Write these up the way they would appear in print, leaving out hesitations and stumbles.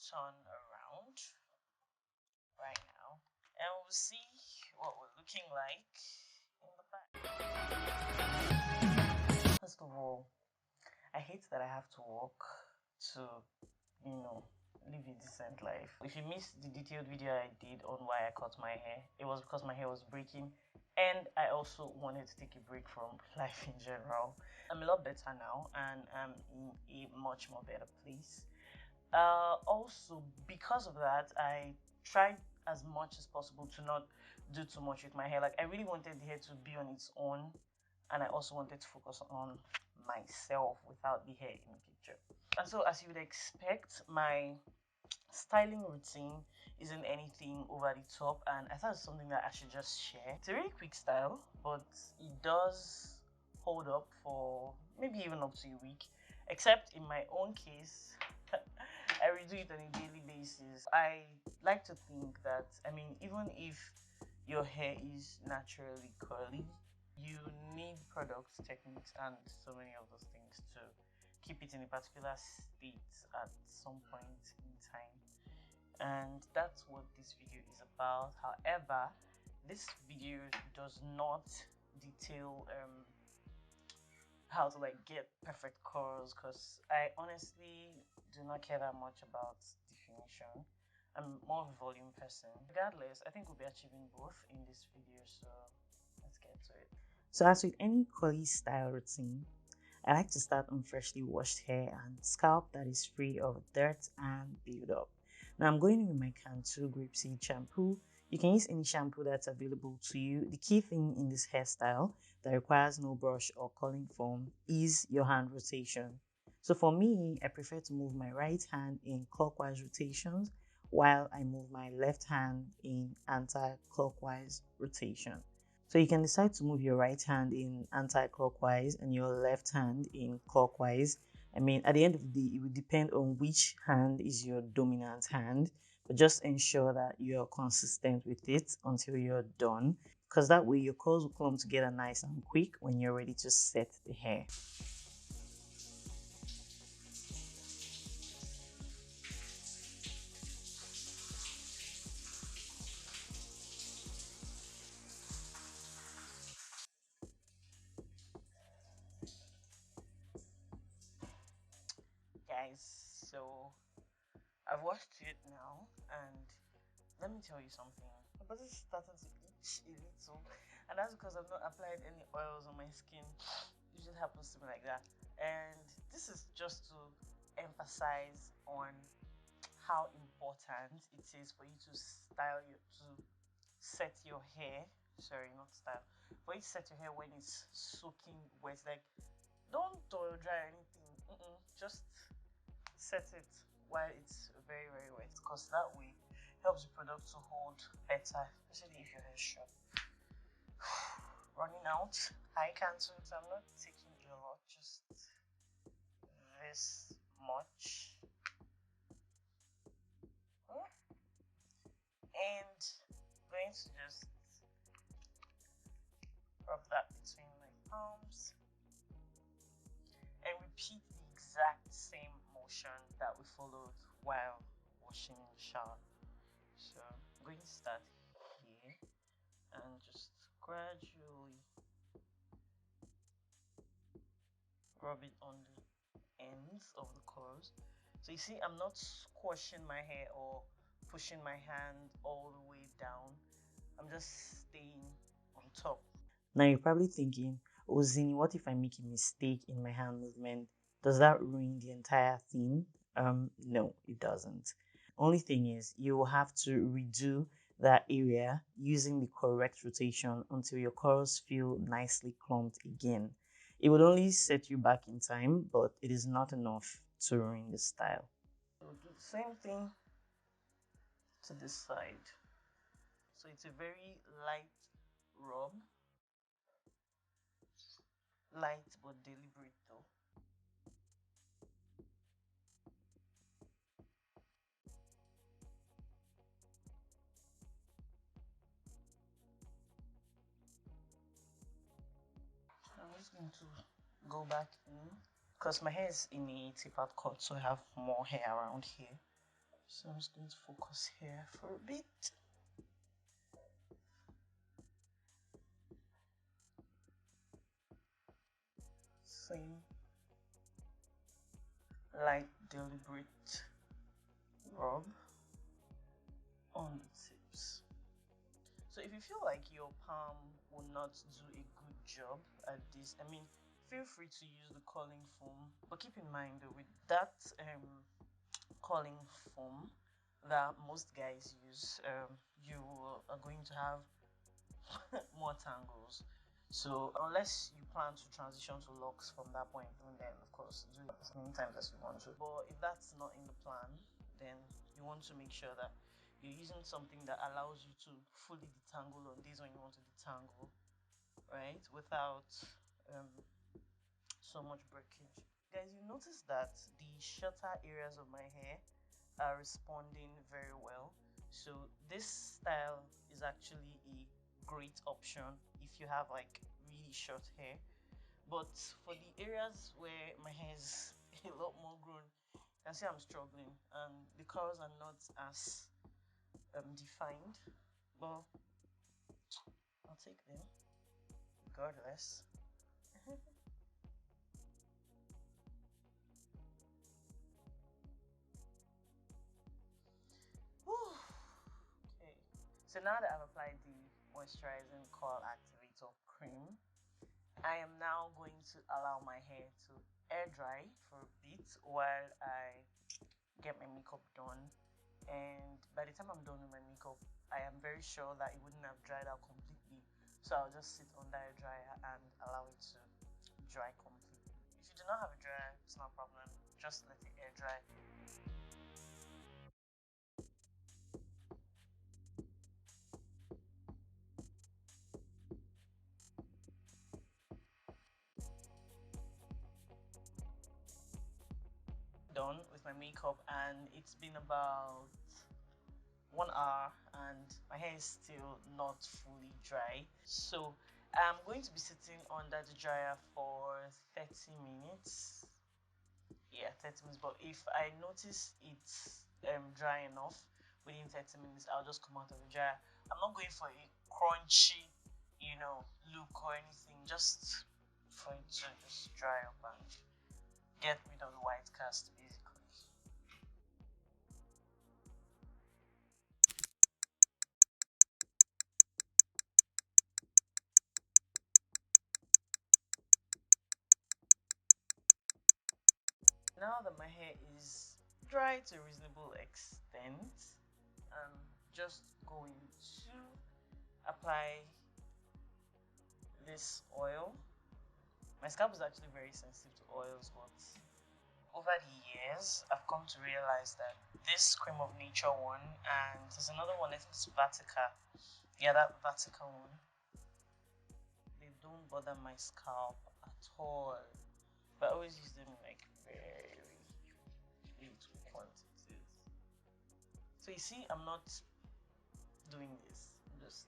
turn around right now and we'll see what we're looking like in the back. First of all, I hate that I have to walk to, live a decent life. If you missed the detailed video I did on why I cut my hair, it was because my hair was breaking and I also wanted to take a break from life in general. I'm a lot better now and I'm in a much more better place. Also, because of that, I tried as much as possible to not do too much with my hair. Like, I really wanted the hair to be on its own, and I also wanted to focus on myself without the hair in the picture. And so, as you would expect, my styling routine isn't anything over the top, and I thought it's something that I should just share. It's a really quick style, but it does hold up for maybe even up to a week, except in my own case. I redo it on a daily basis. I like to think that, even if your hair is naturally curly, you need products, techniques, and so many of those things to keep it in a particular state at some point in time. And that's what this video is about. However, this video does not detail how to get perfect curls, because I honestly do not care that much about definition. I'm more of a volume person. Regardless, I think we'll be achieving both in this video, so let's get to it. So as with any curly style routine, I like to start on freshly washed hair and scalp that is free of dirt and build-up. Now I'm going in with my Cantu Grapeseed shampoo. You can use any shampoo that's available to you. The key thing in this hairstyle that requires no brush or curling foam is your hand rotation. So for me, I prefer to move my right hand in clockwise rotations while I move my left hand in anti-clockwise rotation. So you can decide to move your right hand in anti-clockwise and your left hand in clockwise. At the end of the day, it will depend on which hand is your dominant hand, but just ensure that you're consistent with it until you're done, because that way your curls will come together nice and quick when you're ready to set the hair. Guys, so I've washed it now, and let me tell you something. My body is starting to itch a little, and that's because I've not applied any oils on my skin. It usually happens to me like that. And this is just to emphasize on how important it is for you to set your hair. Sorry, not style. For you to set your hair when it's soaking wet. Like, don't oil dry anything. Just set it while it's very very wet, because that way helps the product to hold better, especially if your hair is short. Running out. I can't, so I'm not taking a lot, just this much. And going to just rub that between my palms and repeat the exact same motion that we followed while washing in the shower. So I'm going to start here and just gradually rub it on the ends of the curls. So you see, I'm not squashing my hair or pushing my hand all the way down. I'm just staying on top. Now you're probably thinking, oh Zini, what if I make a mistake in my hand movement? Does that ruin the entire thing? No, it doesn't. Only thing is, you will have to redo that area using the correct rotation until your curls feel nicely clumped again. It would only set you back in time, but it is not enough to ruin the style. So do the same thing to this side. So it's a very light rub. Light but deliberate though. I'm just going to go back in because my hair is in a tapered cut, so I have more hair around here. So I'm just going to focus here for a bit. Same light deliberate rub on the tips. So if you feel like your palm will not do a good job at this, I mean, feel free to use the curling foam, but keep in mind that with that curling foam that most guys use, you are going to have more tangles. So unless you plan to transition to locks from that point, then of course do it as many times as you want to. But if that's not in the plan, then you want to make sure that you're using something that allows you to fully detangle on days when you want to detangle, right? Without um, so much breakage. Guys, you notice that the shorter areas of my hair are responding very well. So this style is actually a great option if you have like really short hair. But for the areas where my hair is a lot more grown, you can see I'm struggling and the curls are not as defined. But I'll take them regardless. Okay, so now that I've applied the moisturizing curl activator cream, I am now going to allow my hair to air dry for a bit while I get my makeup done. And by the time I'm done with my makeup, I am very sure that it wouldn't have dried out completely. So I'll just sit under a dryer and allow it to dry completely. If you do not have a dryer, it's no problem. Just let it air dry. Done with my makeup, and it's been about 1 hour and my hair is still not fully dry. So I'm going to be sitting under the dryer for 30 minutes. Yeah, 30 minutes. But if I notice it's dry enough within 30 minutes, I'll just come out of the dryer. I'm not going for a crunchy, look or anything, just for it to just dry up and get rid of the white cast basically. Now that my hair is dry to a reasonable extent, I'm just going to apply this oil. My scalp is actually very sensitive to oils, but over the years, I've come to realize that this Cream of Nature one, and there's another one, I think it's Vatica. Yeah, that Vatica one. They don't bother my scalp at all. But I always use them in like very little quantities. So you see, I'm not doing this. This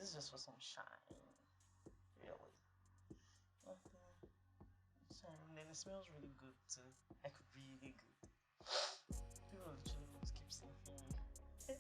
is just for some shine. Really. Shine. And then it smells really good too. Like really good. People literally want to keep sniffing me.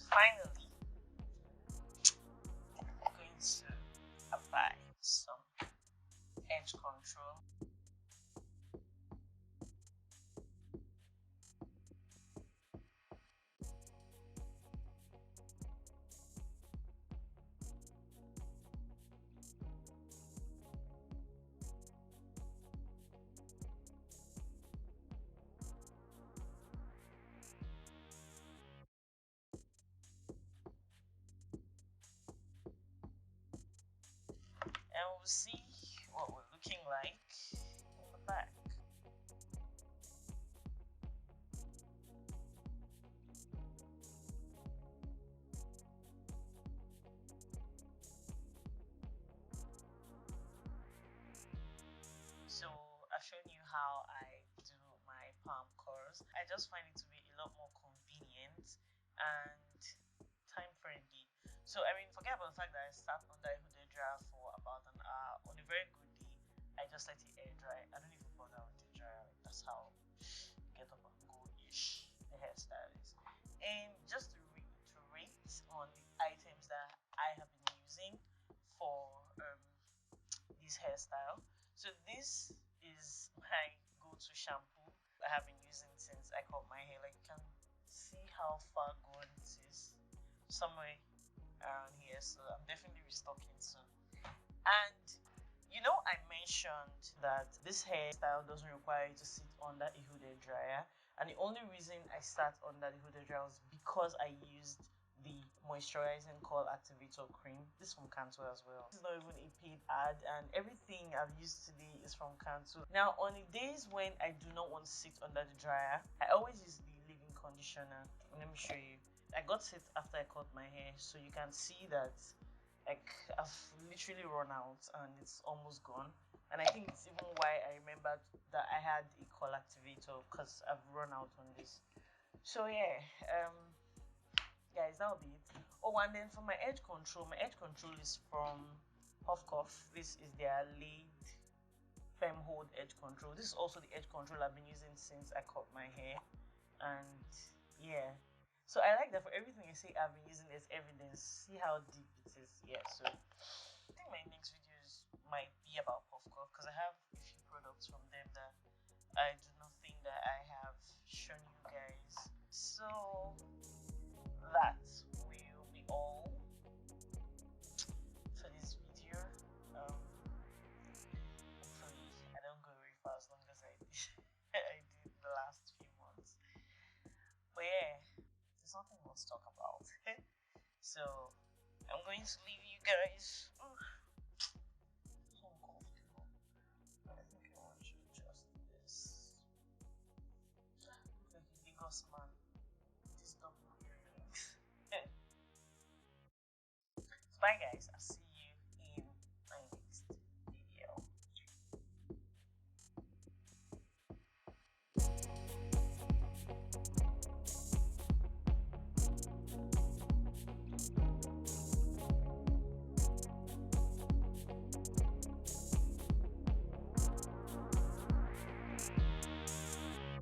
Finally, I'm going to apply some edge control. And we'll see what we're looking like in the back. So I've shown you how I do my palm curls. I just find it to be a lot more convenient and time friendly. So I mean, forget about the fact that I sat under a hooded dryer for about an hour just let it air dry. I don't even bother with the dryer. Like, that's how get up and go-ish the hairstyle is. And just to reiterate on the items that I have been using for this hairstyle. So this is my go-to shampoo I have been using since I cut my hair. Like, you can see how far gone it is, somewhere around here. So I'm definitely restocking soon. And you know, I mentioned that this hairstyle doesn't require you to sit under a hooded dryer, and the only reason I sat under the hooded dryer was because I used the moisturizing curl activator cream. This is from Cantu as well. This is not even a paid ad, and everything I've used today is from Cantu. Now, on the days when I do not want to sit under the dryer, I always use the leave-in conditioner. Let me show you. I got it after I cut my hair, so you can see that like I've literally run out and it's almost gone. And I think it's even why I remembered that I had a curl activator, because I've run out on this. So yeah, guys, that'll be it. Oh, and then for my edge control is from PuffCuff. This is their Laayed firm hold edge control. This is also the edge control I've been using since I cut my hair. And yeah, so I like that for everything I say I've been using, there's evidence. See how deep it is. Yeah, so I think my next videos might be about PuffCuff, because I have a few products from them that I do not think that I have shown you guys. So that will be all for this video. Hopefully I don't go away for as long as I did I did the last few months. But yeah, there's nothing more to talk about. So I'm going to leave you guys. So uncomfortable. I think I want to adjust this. Look like a Lagos man. This double earrings. Bye guys, I'll see you.